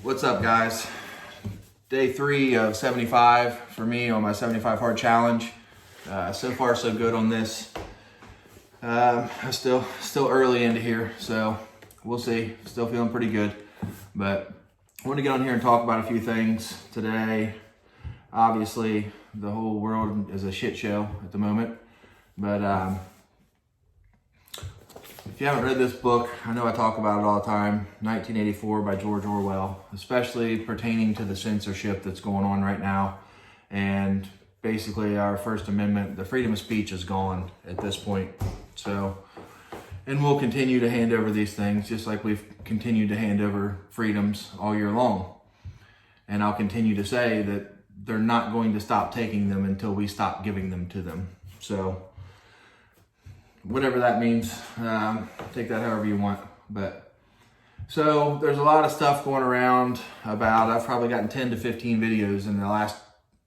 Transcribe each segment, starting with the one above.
What's up, guys? Day 3 of 75 for me on my 75 hard challenge. So far so good on this. I'm still early into here, so we'll see. Still feeling pretty good, but I want to get on here and talk about a few things today. Obviously, the whole world is a shit show at the moment, but if you haven't read this book, I know I talk about it all the time, 1984 by George Orwell, especially pertaining to the censorship that's going on right now. And basically our First Amendment, the freedom of speech is gone at this point. So, and we'll continue to hand over these things just like we've continued to hand over freedoms all year long. And I'll continue to say that they're not going to stop taking them until we stop giving them to them. So, whatever that means, take that however you want. But so there's a lot of stuff going around about, I've probably gotten 10 to 15 videos in the last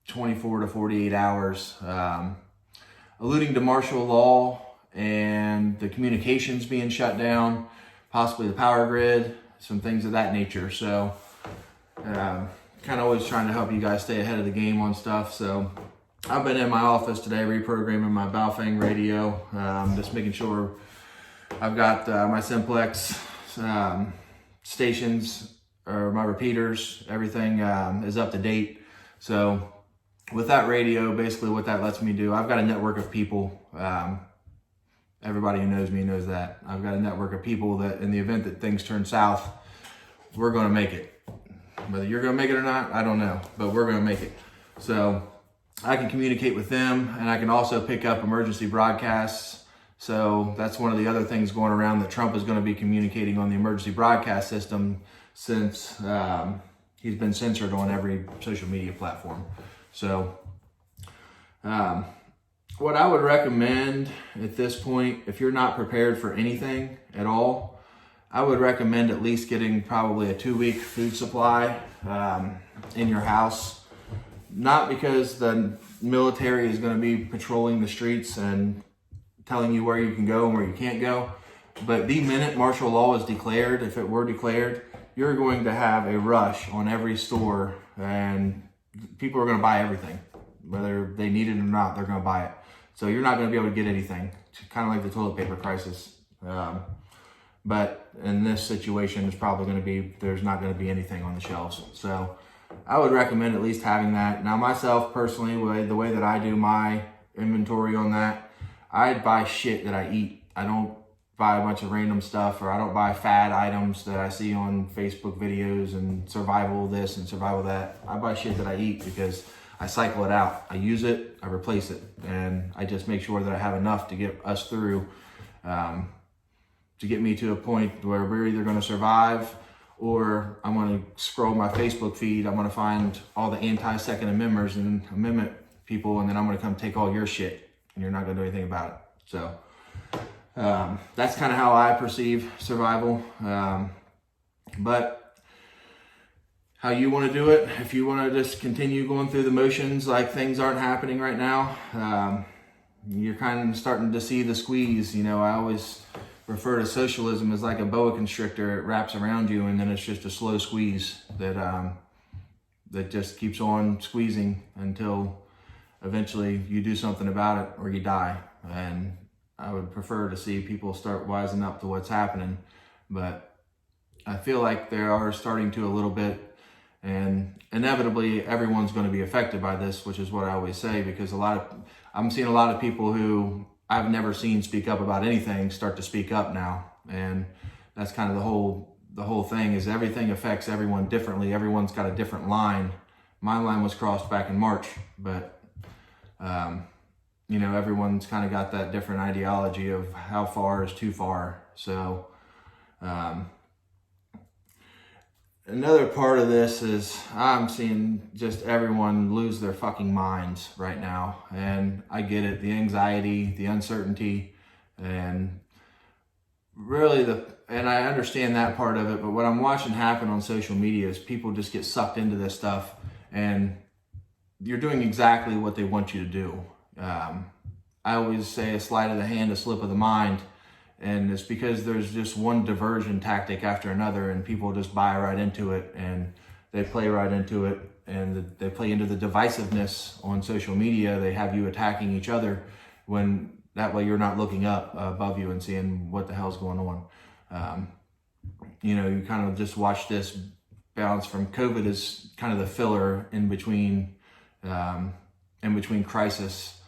24 to 48 hours, alluding to martial law and the communications being shut down, possibly the power grid, some things of that nature. So kind of always trying to help you guys stay ahead of the game on stuff. So I've been in my office today reprogramming my Baofeng radio, just making sure I've got my simplex stations or my repeaters, everything is up to date. So with that radio, basically what that lets me do, I've got a network of people. Everybody who knows me knows that. I've got a network of people that in the event that things turn south, we're going to make it. Whether you're going to make it or not, I don't know, but we're going to make it. So I can communicate with them, and I can also pick up emergency broadcasts. So that's one of the other things going around, that Trump is going to be communicating on the emergency broadcast system since he's been censored on every social media platform. So what I would recommend at this point, if you're not prepared for anything at all, I would recommend at least getting probably a 2-week food supply in your house. Not because the military is going to be patrolling the streets and telling you where you can go and where you can't go, but the minute martial law is declared, if it were declared, you're going to have a rush on every store, and people are going to buy everything. Whether they need it or not, they're going to buy it. So you're not going to be able to get anything, kind of like the toilet paper crisis. But in this situation, it's probably going to be, there's not going to be anything on the shelves. So I would recommend at least having that. Now myself personally, the way that I do my inventory on that, I buy shit that I eat. I don't buy a bunch of random stuff, or I don't buy fad items that I see on Facebook videos and survival this and survival that. I buy shit that I eat because I cycle it out. I use it, I replace it, and I just make sure that I have enough to get us through, to get me to a point where we're either going to survive, or I'm going to scroll my Facebook feed. I'm going to find all the anti-Second Amendment people, and then I'm going to come take all your shit, and you're not going to do anything about it. So that's kind of how I perceive survival. But how you want to do it, if you want to just continue going through the motions like things aren't happening right now, you're kind of starting to see the squeeze. You know, I always refer to socialism as like a boa constrictor. It wraps around you, and then it's just a slow squeeze that just keeps on squeezing until eventually you do something about it or you die. And I would prefer to see people start wising up to what's happening, but I feel like they are starting to a little bit, and inevitably everyone's going to be affected by this, which is what I always say, because I'm seeing a lot of people who I've never seen speak up about anything start to speak up now. And that's kind of the whole thing, is everything affects everyone differently. Everyone's got a different line. My line was crossed back in March, but you know, everyone's kind of got that different ideology of how far is too far. So another part of this is I'm seeing just everyone lose their fucking minds right now. And I get it, the anxiety, the uncertainty, and really and I understand that part of it, but what I'm watching happen on social media is people just get sucked into this stuff, and you're doing exactly what they want you to do. I always say a sleight of the hand, a slip of the mind, And it's because there's just one diversion tactic after another, and people just buy right into it, and they play right into it, and they play into the divisiveness on social media. They have you attacking each other when that way you're not looking up above you and seeing what the hell's going on. You kind of just watch this bounce from COVID as kind of the filler in between crisis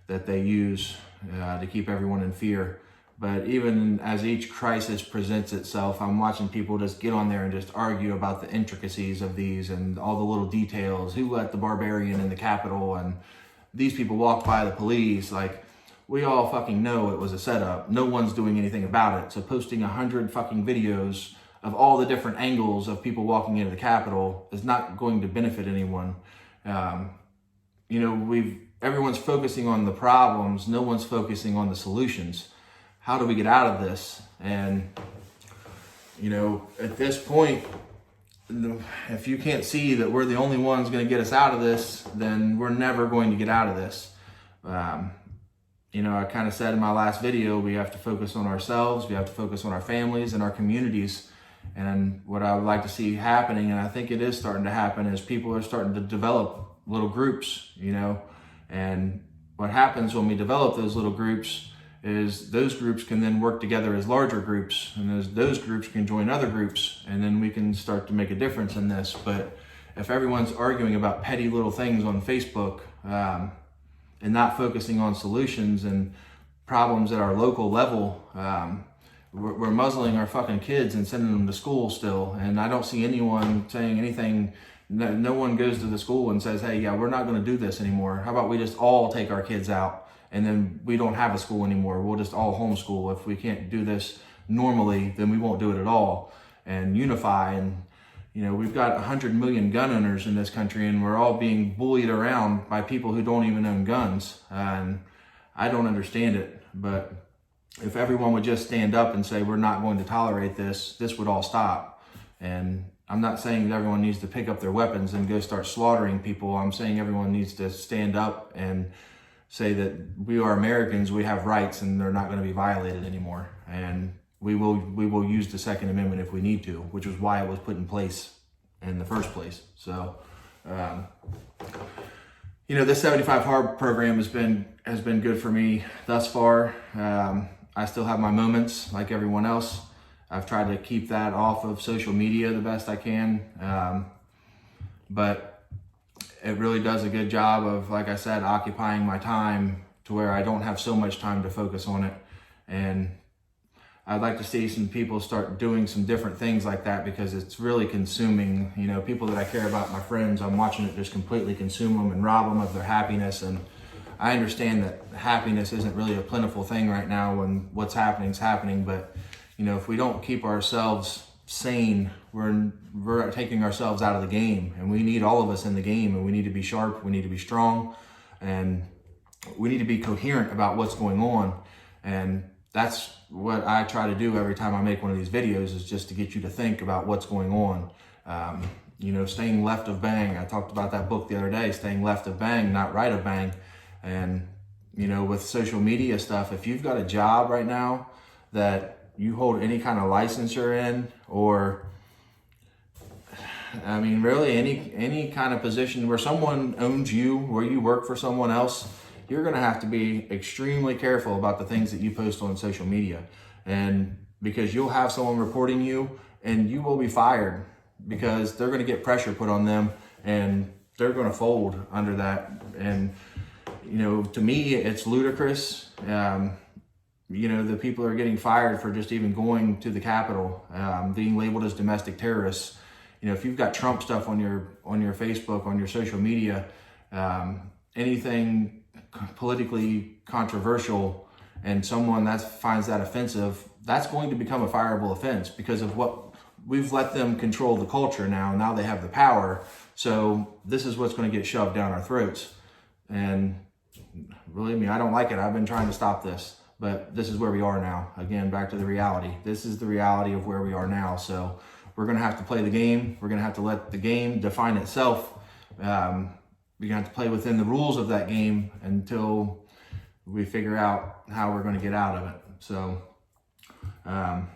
that they use to keep everyone in fear. But even as each crisis presents itself, I'm watching people just get on there and just argue about the intricacies of these and all the little details. Who let the barbarian in the Capitol? And these people walk by the police. Like, we all fucking know it was a setup. No one's doing anything about it. So posting 100 fucking videos of all the different angles of people walking into the Capitol is not going to benefit anyone. Everyone's focusing on the problems. No one's focusing on the solutions. How do we get out of this? And, at this point, if you can't see that we're the only ones going to get us out of this, then we're never going to get out of this. I kind of said in my last video, we have to focus on ourselves. We have to focus on our families and our communities. And what I would like to see happening, and I think it is starting to happen, is people are starting to develop little groups, and what happens when we develop those little groups is those groups can then work together as larger groups, and those groups can join other groups, and then we can start to make a difference in this. But if everyone's arguing about petty little things on Facebook and not focusing on solutions and problems at our local level, we're muzzling our fucking kids and sending them to school still. And I don't see anyone saying anything. No one goes to the school and says, hey, yeah, we're not going to do this anymore. How about we just all take our kids out, and then we don't have a school anymore. We'll just all homeschool. If we can't do this normally, then we won't do it at all. And unify. And, we've got 100 million gun owners in this country, and we're all being bullied around by people who don't even own guns. And I don't understand it. But if everyone would just stand up and say, we're not going to tolerate this, this would all stop. And I'm not saying that everyone needs to pick up their weapons and go start slaughtering people. I'm saying everyone needs to stand up and say that we are Americans, we have rights, and they're not going to be violated anymore. And we will use the Second Amendment if we need to, which is why it was put in place in the first place. So, this 75 Hard program has been good for me thus far. I still have my moments like everyone else. I've tried to keep that off of social media the best I can. But it really does a good job of, like I said, occupying my time to where I don't have so much time to focus on it. And I'd like to see some people start doing some different things like that, because it's really consuming, people that I care about, my friends. I'm watching it just completely consume them and rob them of their happiness. And I understand that happiness isn't really a plentiful thing right now when what's happening is happening. But, if we don't keep ourselves sane, we're taking ourselves out of the game. And we need all of us in the game, and we need to be sharp, we need to be strong, and we need to be coherent about what's going on. And that's what I try to do every time I make one of these videos, is just to get you to think about what's going on. Staying left of bang. I talked about that book the other day, Staying Left of Bang, Not Right of Bang. And, with social media stuff, if you've got a job right now that you hold any kind of licensure in, or really any kind of position where someone owns you, where you work for someone else, you're going to have to be extremely careful about the things that you post on social media. And because you'll have someone reporting you, and you will be fired because they're going to get pressure put on them, and they're going to fold under that. And, to me, it's ludicrous. The people are getting fired for just even going to the Capitol, being labeled as domestic terrorists. If you've got Trump stuff on your Facebook, on your social media, anything politically controversial, and someone that finds that offensive, that's going to become a fireable offense because of what we've let them control the culture now. Now they have the power. So this is what's going to get shoved down our throats. And believe me, I don't like it. I've been trying to stop this. But this is where we are now. Again, back to the reality. This is the reality of where we are now. So we're going to have to play the game. We're going to have to let the game define itself. We're going to have to play within the rules of that game until we figure out how we're going to get out of it. So You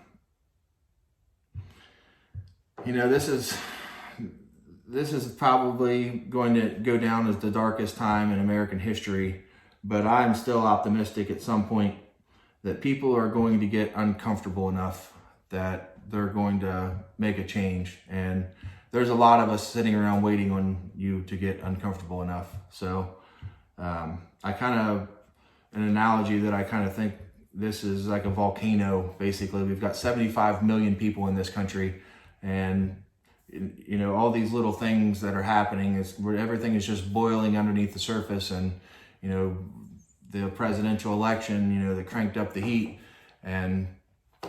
know, this is probably going to go down as the darkest time in American history, but I'm still optimistic at some point that people are going to get uncomfortable enough that they're going to make a change. And there's a lot of us sitting around waiting on you to get uncomfortable enough. So an analogy that I kind of think this is like a volcano. Basically, we've got 75 million people in this country, and you know, all these little things that are happening is where everything is just boiling underneath the surface. And you know, the presidential election, you know, they cranked up the heat, and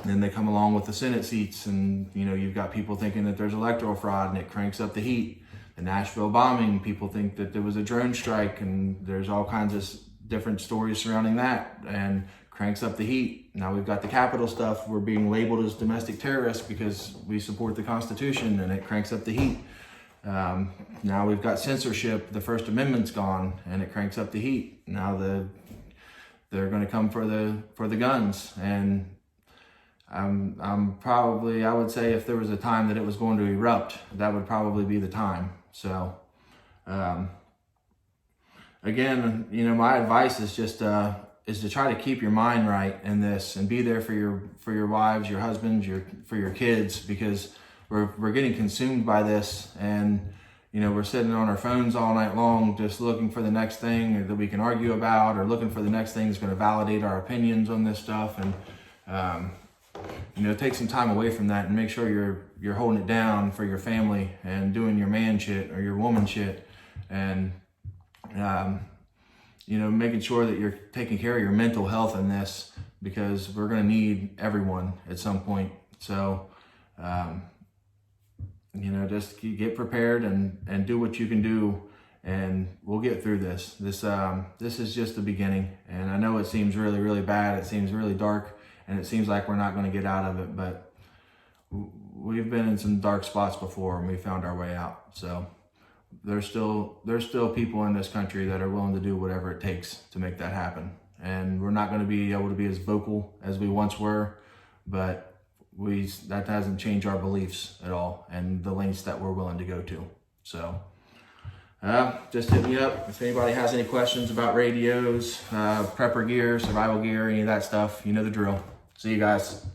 then they come along with the Senate seats, and you know, you've got people thinking that there's electoral fraud, and it cranks up the heat. The Nashville bombing, people think that there was a drone strike, and there's all kinds of different stories surrounding that, and cranks up the heat. Now we've got the Capitol stuff. We're being labeled as domestic terrorists because we support the Constitution, and it cranks up the heat. Now we've got censorship. The First Amendment's gone, and it cranks up the heat. Now they're going to come for the guns, and I'm probably, I would say if there was a time that it was going to erupt, that would probably be the time. So again, you know, my advice is just is to try to keep your mind right in this, and be there for your wives, your husbands, for your kids, because we're getting consumed by this, and you know, we're sitting on our phones all night long just looking for the next thing that we can argue about, or looking for the next thing that's going to validate our opinions on this stuff. And you know, take some time away from that and make sure you're holding it down for your family and doing your man shit or your woman shit, and you know, making sure that you're taking care of your mental health in this, because we're going to need everyone at some point. So you know, just get prepared and do what you can do, and we'll get through this. This is just the beginning, and I know it seems really, really bad. It seems really dark, and it seems like we're not going to get out of it, but we've been in some dark spots before, and we found our way out. So there's still people in this country that are willing to do whatever it takes to make that happen. And we're not going to be able to be as vocal as we once were, but that hasn't changed our beliefs at all, and the lengths that we're willing to go to. So just hit me up if anybody has any questions about radios, prepper gear, survival gear, any of that stuff. You know the drill. See you guys.